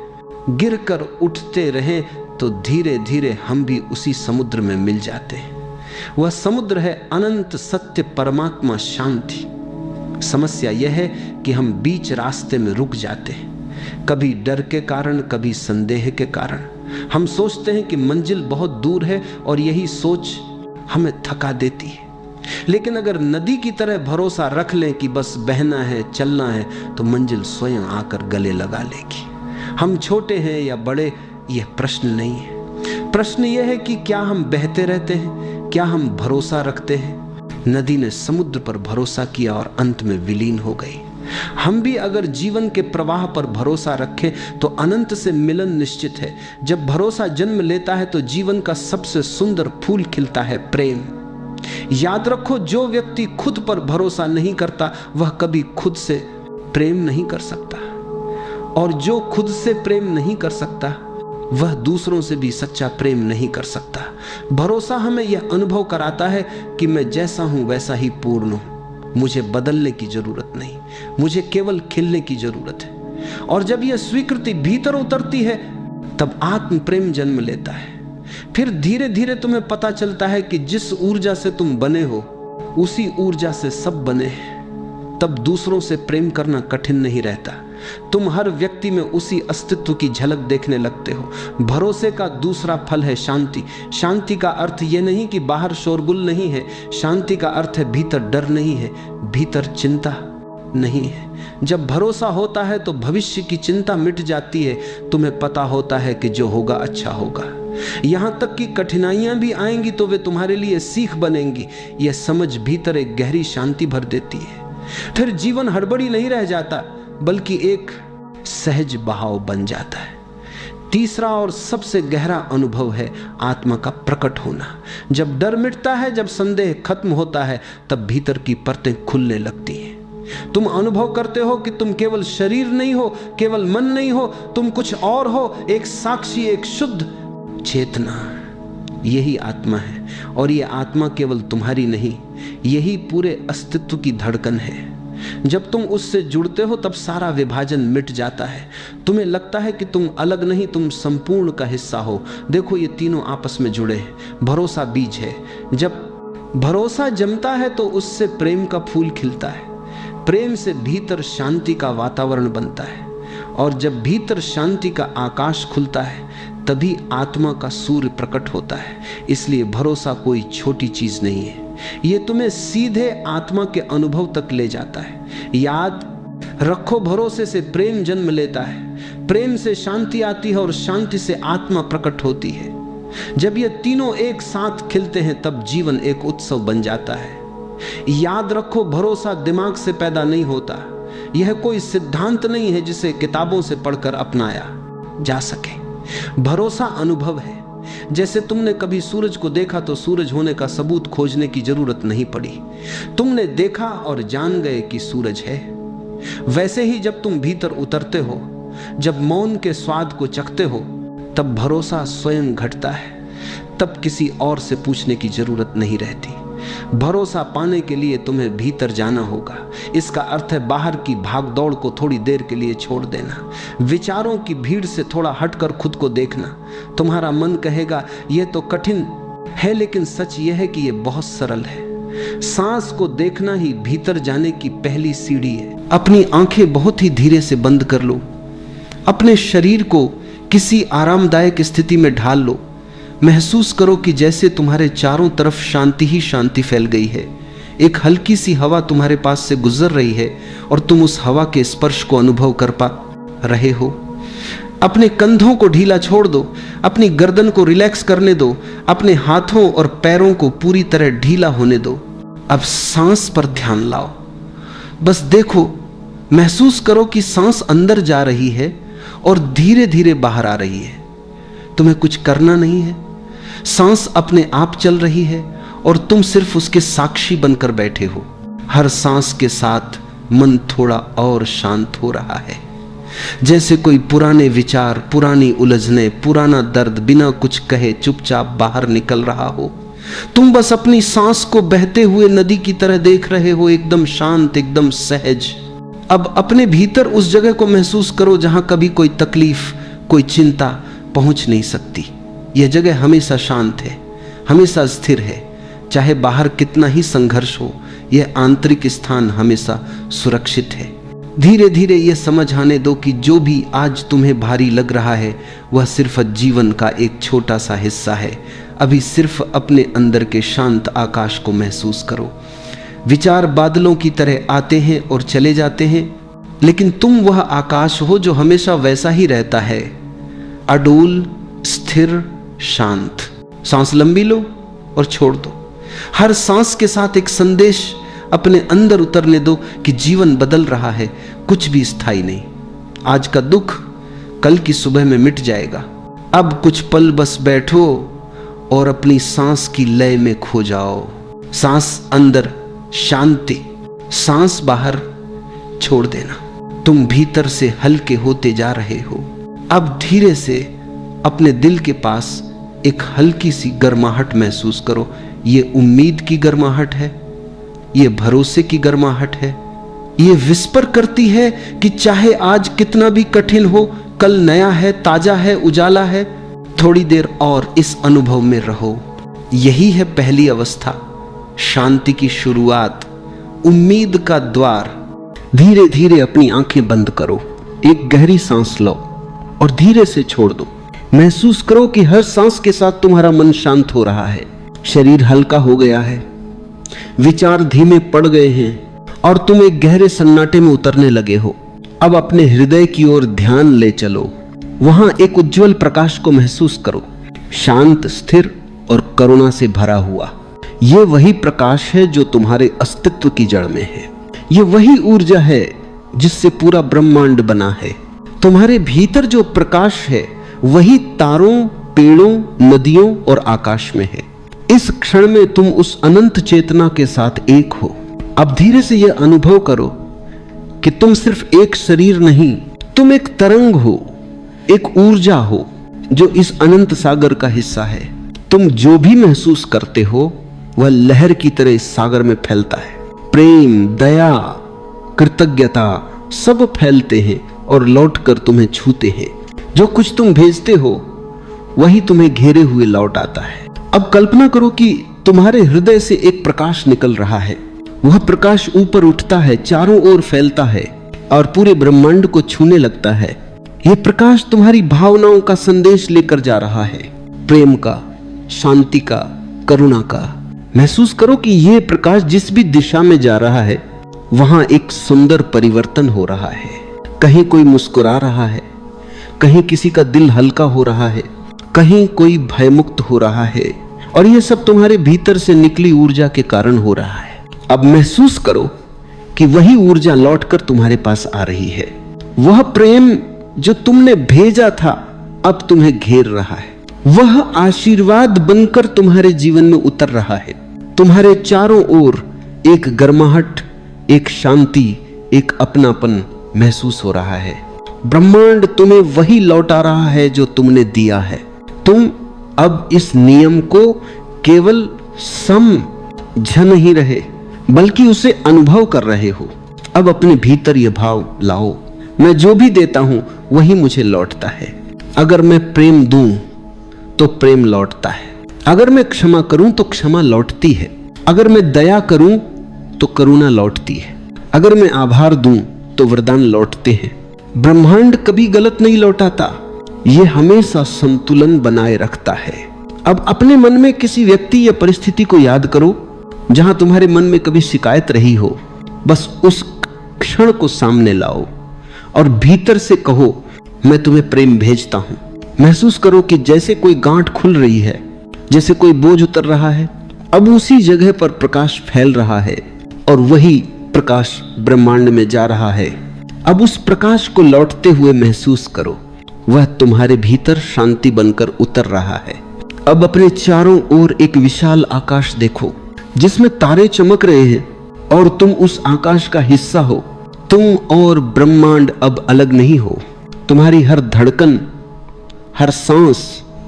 गिरकर उठते रहें, तो धीरे धीरे हम भी उसी समुद्र में मिल जाते हैं। वह समुद्र है अनंत सत्य, परमात्मा, शांति। समस्या यह है कि हम बीच रास्ते में रुक जाते हैं, कभी डर के कारण, कभी संदेह के कारण। हम सोचते हैं कि मंजिल बहुत दूर है और यही सोच हमें थका देती है। लेकिन अगर नदी की तरह भरोसा रख लें कि बस बहना है, चलना है, तो मंजिल स्वयं आकर गले लगा लेगी। हम छोटे हैं या बड़े, यह प्रश्न नहीं है। प्रश्न यह है कि क्या हम बहते रहते हैं, क्या हम भरोसा रखते हैं। नदी ने समुद्र पर भरोसा किया और अंत में विलीन हो गई। हम भी अगर जीवन के प्रवाह पर भरोसा रखें तो अनंत से मिलन निश्चित है। जब भरोसा जन्म लेता है तो जीवन का सबसे सुंदर फूल खिलता है, प्रेम। याद रखो, जो व्यक्ति खुद पर भरोसा नहीं करता वह कभी खुद से प्रेम नहीं कर सकता, और जो खुद से प्रेम नहीं कर सकता वह दूसरों से भी सच्चा प्रेम नहीं कर सकता। भरोसा हमें यह अनुभव कराता है कि मैं जैसा हूं वैसा ही पूर्ण हूं, मुझे बदलने की जरूरत नहीं, मुझे केवल खिलने की जरूरत है। और जब यह स्वीकृति भीतर उतरती है तब आत्म प्रेम जन्म लेता है। फिर धीरे धीरे तुम्हें पता चलता है कि जिस ऊर्जा से तुम बने हो उसी ऊर्जा से सब बने हैं। तब दूसरों से प्रेम करना कठिन नहीं रहता। तुम हर व्यक्ति में उसी अस्तित्व की झलक देखने लगते हो। भरोसे का दूसरा फल है शांति। शांति का अर्थ यह नहीं कि बाहर शोरगुल नहीं है, शांति का अर्थ है भीतर डर नहीं है, भीतर चिंता नहीं है। जब भरोसा होता है तो भविष्य की चिंता मिट जाती है। तुम्हें पता होता है कि जो होगा अच्छा होगा। यहां तक कि कठिनाइयां भी आएंगी तो वे तुम्हारे लिए सीख बनेंगी। यह समझ भीतर एक गहरी शांति भर देती है। फिर जीवन हड़बड़ी नहीं रह जाता बल्कि एक सहज बहाव बन जाता है। तीसरा और सबसे गहरा अनुभव है आत्मा का प्रकट होना। जब डर मिटता है, जब संदेह खत्म होता है, तब भीतर की परतें खुलने लगती हैं। तुम अनुभव करते हो कि तुम केवल शरीर नहीं हो, केवल मन नहीं हो, तुम कुछ और हो, एक साक्षी, एक शुद्ध चेतना। यही आत्मा है, और यह आत्मा केवल तुम्हारी नहीं, यही पूरे अस्तित्व की धड़कन है। जब तुम उससे जुड़ते हो तब सारा विभाजन मिट जाता है। तुम्हें लगता है कि तुम अलग नहीं, तुम संपूर्ण का हिस्सा हो। देखो, ये तीनों आपस में जुड़े हैं। भरोसा बीज है। जब भरोसा जमता है तो उससे प्रेम का फूल खिलता है। प्रेम से भीतर शांति का वातावरण बनता है, और जब भीतर शांति का आकाश खुलता है तभी आत्मा का सूर्य प्रकट होता है। इसलिए भरोसा कोई छोटी चीज नहीं है, ये तुम्हें सीधे आत्मा के अनुभव तक ले जाता है। याद रखो, भरोसे से प्रेम जन्म लेता है, प्रेम से शांति आती है, और शांति से आत्मा प्रकट होती है। जब ये तीनों एक साथ खिलते हैं तब जीवन एक उत्सव बन जाता है। याद रखो, भरोसा दिमाग से पैदा नहीं होता। यह कोई सिद्धांत नहीं है जिसे किताबों से पढ़कर अपनाया जा सके। भरोसा अनुभव है। जैसे तुमने कभी सूरज को देखा तो सूरज होने का सबूत खोजने की जरूरत नहीं पड़ी, तुमने देखा और जान गए कि सूरज है। वैसे ही जब तुम भीतर उतरते हो, जब मौन के स्वाद को चखते हो, तब भरोसा स्वयं घटता है। तब किसी और से पूछने की जरूरत नहीं रहती। भरोसा पाने के लिए तुम्हें भीतर जाना होगा। इसका अर्थ है बाहर की भागदौड़ को थोड़ी देर के लिए छोड़ देना, विचारों की भीड़ से थोड़ा हटकर खुद को देखना। तुम्हारा मन कहेगा यह तो कठिन है, लेकिन सच यह है कि यह बहुत सरल है। सांस को देखना ही भीतर जाने की पहली सीढ़ी है। अपनी आंखें बहुत ही धीरे से बंद कर लो, अपने शरीर को किसी आरामदायक स्थिति में ढाल लो। महसूस करो कि जैसे तुम्हारे चारों तरफ शांति ही शांति फैल गई है। एक हल्की सी हवा तुम्हारे पास से गुजर रही है और तुम उस हवा के स्पर्श को अनुभव कर पा रहे हो। अपने कंधों को ढीला छोड़ दो, अपनी गर्दन को रिलैक्स करने दो, अपने हाथों और पैरों को पूरी तरह ढीला होने दो। अब सांस पर ध्यान लाओ। बस देखो, महसूस करो कि सांस अंदर जा रही है और धीरे धीरे बाहर आ रही है। तुम्हें कुछ करना नहीं है, सांस अपने आप चल रही है और तुम सिर्फ उसके साक्षी बनकर बैठे हो। हर सांस के साथ मन थोड़ा और शांत हो रहा है, जैसे कोई पुराने विचार, पुरानी उलझने, पुराना दर्द बिना कुछ कहे चुपचाप बाहर निकल रहा हो। तुम बस अपनी सांस को बहते हुए नदी की तरह देख रहे हो, एकदम शांत, एकदम सहज। अब अपने भीतर उस जगह को महसूस करो जहां कभी कोई तकलीफ, कोई चिंता पहुंच नहीं सकती। यह जगह हमेशा शांत है, हमेशा स्थिर है। चाहे बाहर कितना ही संघर्ष हो, यह आंतरिक स्थान हमेशा सुरक्षित है। धीरे धीरे यह समझ आने दो कि जो भी आज तुम्हें भारी लग रहा है वह सिर्फ जीवन का एक छोटा सा हिस्सा है। अभी सिर्फ अपने अंदर के शांत आकाश को महसूस करो। विचार बादलों की तरह आते हैं और चले जाते हैं, लेकिन तुम वह आकाश हो जो हमेशा वैसा ही रहता है, अडोल, स्थिर, शांत। सांस लंबी लो और छोड़ दो। हर सांस के साथ एक संदेश अपने अंदर उतरने दो कि जीवन बदल रहा है, कुछ भी स्थायी नहीं। आज का दुख कल की सुबह में मिट जाएगा। अब कुछ पल बस बैठो और अपनी सांस की लय में खो जाओ। सांस अंदर शांति, सांस बाहर छोड़ देना। तुम भीतर से हल्के होते जा रहे हो। अब धीरे से अपने दिल के पास एक हल्की सी गर्माहट महसूस करो। ये उम्मीद की गर्माहट है, ये भरोसे की गर्माहट है। ये विस्पर करती है कि चाहे आज कितना भी कठिन हो, कल नया है, ताजा है, उजाला है। थोड़ी देर और इस अनुभव में रहो। यही है पहली अवस्था, शांति की शुरुआत, उम्मीद का द्वार। धीरे धीरे अपनी आंखें बंद करो, एक गहरी सांस लो और धीरे से छोड़ दो। महसूस करो कि हर सांस के साथ तुम्हारा मन शांत हो रहा है, शरीर हल्का हो गया है, विचार धीमे पड़ गए हैं और तुम एक गहरे सन्नाटे में उतरने लगे हो। अब अपने हृदय की ओर ध्यान ले चलो। वहां एक उज्जवल प्रकाश को महसूस करो, शांत, स्थिर और करुणा से भरा हुआ। यह वही प्रकाश है जो तुम्हारे अस्तित्व की जड़ में है। यह वही ऊर्जा है जिससे पूरा ब्रह्मांड बना है। तुम्हारे भीतर जो प्रकाश है वही तारों, पेड़ों, नदियों और आकाश में है। इस क्षण में तुम उस अनंत चेतना के साथ एक हो। अब धीरे से यह अनुभव करो कि तुम सिर्फ एक शरीर नहीं, तुम एक तरंग हो, एक ऊर्जा हो जो इस अनंत सागर का हिस्सा है। तुम जो भी महसूस करते हो वह लहर की तरह इस सागर में फैलता है। प्रेम, दया, कृतज्ञता सब फैलते हैं और लौटकर तुम्हें छूते हैं। जो कुछ तुम भेजते हो वही तुम्हें घेरे हुए लौट आता है। अब कल्पना करो कि तुम्हारे हृदय से एक प्रकाश निकल रहा है। वह प्रकाश ऊपर उठता है, चारों ओर फैलता है और पूरे ब्रह्मांड को छूने लगता है। यह प्रकाश तुम्हारी भावनाओं का संदेश लेकर जा रहा है, प्रेम का, शांति का, करुणा का। महसूस करो कि यह प्रकाश जिस भी दिशा में जा रहा है वहां एक सुंदर परिवर्तन हो रहा है। कहीं कोई मुस्कुरा रहा है, कहीं किसी का दिल हल्का हो रहा है, कहीं कोई भयमुक्त हो रहा है और यह सब तुम्हारे भीतर से निकली ऊर्जा के कारण हो रहा है। अब महसूस करो कि वही ऊर्जा लौटकर तुम्हारे पास आ रही है। वह प्रेम जो तुमने भेजा था अब तुम्हें घेर रहा है। वह आशीर्वाद बनकर तुम्हारे जीवन में उतर रहा है। तुम्हारे चारों ओर एक गर्माहट, एक शांति, एक अपनापन महसूस हो रहा है। ब्रह्मांड तुम्हें वही लौटा रहा है जो तुमने दिया है। तुम अब इस नियम को केवल समझ नहीं रहे बल्कि उसे अनुभव कर रहे हो। अब अपने भीतर यह भाव लाओ, मैं जो भी देता हूं वही मुझे लौटता है। अगर मैं प्रेम दूं तो प्रेम लौटता है। अगर मैं क्षमा करूं तो क्षमा लौटती है। अगर मैं दया करूं तो करुणा लौटती है। अगर मैं आभार दूं तो वरदान लौटते हैं। ब्रह्मांड कभी गलत नहीं लौटाता, यह हमेशा संतुलन बनाए रखता है। अब अपने मन में किसी व्यक्ति या परिस्थिति को याद करो जहां तुम्हारे मन में कभी शिकायत रही हो। बस उस क्षण को सामने लाओ और भीतर से कहो, मैं तुम्हें प्रेम भेजता हूं। महसूस करो कि जैसे कोई गांठ खुल रही है, जैसे कोई बोझ उतर रहा है। अब उसी जगह पर प्रकाश फैल रहा है और वही प्रकाश ब्रह्मांड में जा रहा है। अब उस प्रकाश को लौटते हुए महसूस करो, वह तुम्हारे भीतर शांति बनकर उतर रहा है। अब अपने चारों ओर एक विशाल आकाश देखो जिसमें तारे चमक रहे हैं और तुम उस आकाश का हिस्सा हो। तुम और ब्रह्मांड अब अलग नहीं हो। तुम्हारी हर धड़कन, हर सांस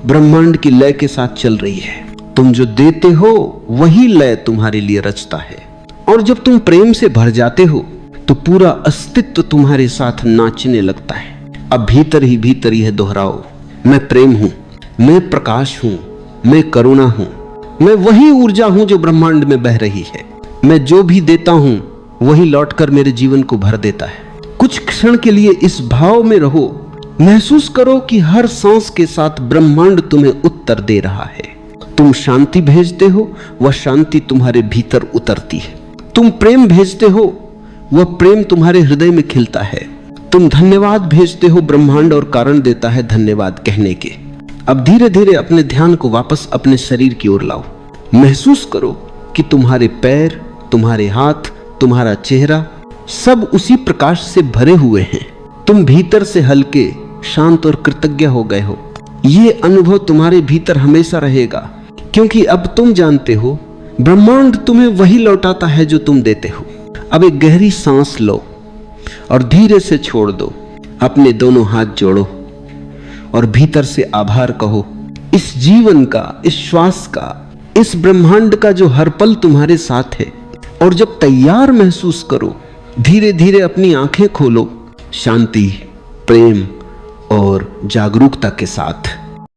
ब्रह्मांड की लय के साथ चल रही है। तुम जो देते हो वही लय तुम्हारे लिए रचता है। और जब तुम प्रेम से भर जाते हो तो पूरा अस्तित्व तुम्हारे साथ नाचने लगता है। अब भीतर ही भीतर यह दोहराओ, मैं प्रेम हूं, मैं प्रकाश हूं, मैं करुणा हूं, मैं वही ऊर्जा हूं जो ब्रह्मांड में बह रही है। मैं जो भी देता हूं वही लौटकर मेरे जीवन को भर देता है। कुछ क्षण के लिए इस भाव में रहो। महसूस करो कि हर सांस के साथ ब्रह्मांड तुम्हें उत्तर दे रहा है। तुम शांति भेजते हो, वह शांति तुम्हारे भीतर उतरती है। तुम प्रेम भेजते हो, वह प्रेम तुम्हारे हृदय में खिलता है। तुम धन्यवाद भेजते हो, ब्रह्मांड और कारण देता है धन्यवाद कहने के। अब धीरे धीरे अपने ध्यान को वापस अपने शरीर की ओर लाओ। महसूस करो कि तुम्हारे पैर, तुम्हारे हाथ, तुम्हारा चेहरा सब उसी प्रकाश से भरे हुए हैं। तुम भीतर से हल्के, शांत और कृतज्ञ हो गए हो। यह अनुभव तुम्हारे भीतर हमेशा रहेगा, क्योंकि अब तुम जानते हो ब्रह्मांड तुम्हें वही लौटाता है जो तुम देते हो। अब एक गहरी सांस लो और धीरे से छोड़ दो। अपने दोनों हाथ जोड़ो और भीतर से आभार कहो इस जीवन का, इस श्वास का, इस ब्रह्मांड का जो हर पल तुम्हारे साथ है। और जब तैयार महसूस करो, धीरे धीरे अपनी आंखें खोलो, शांति, प्रेम और जागरूकता के साथ।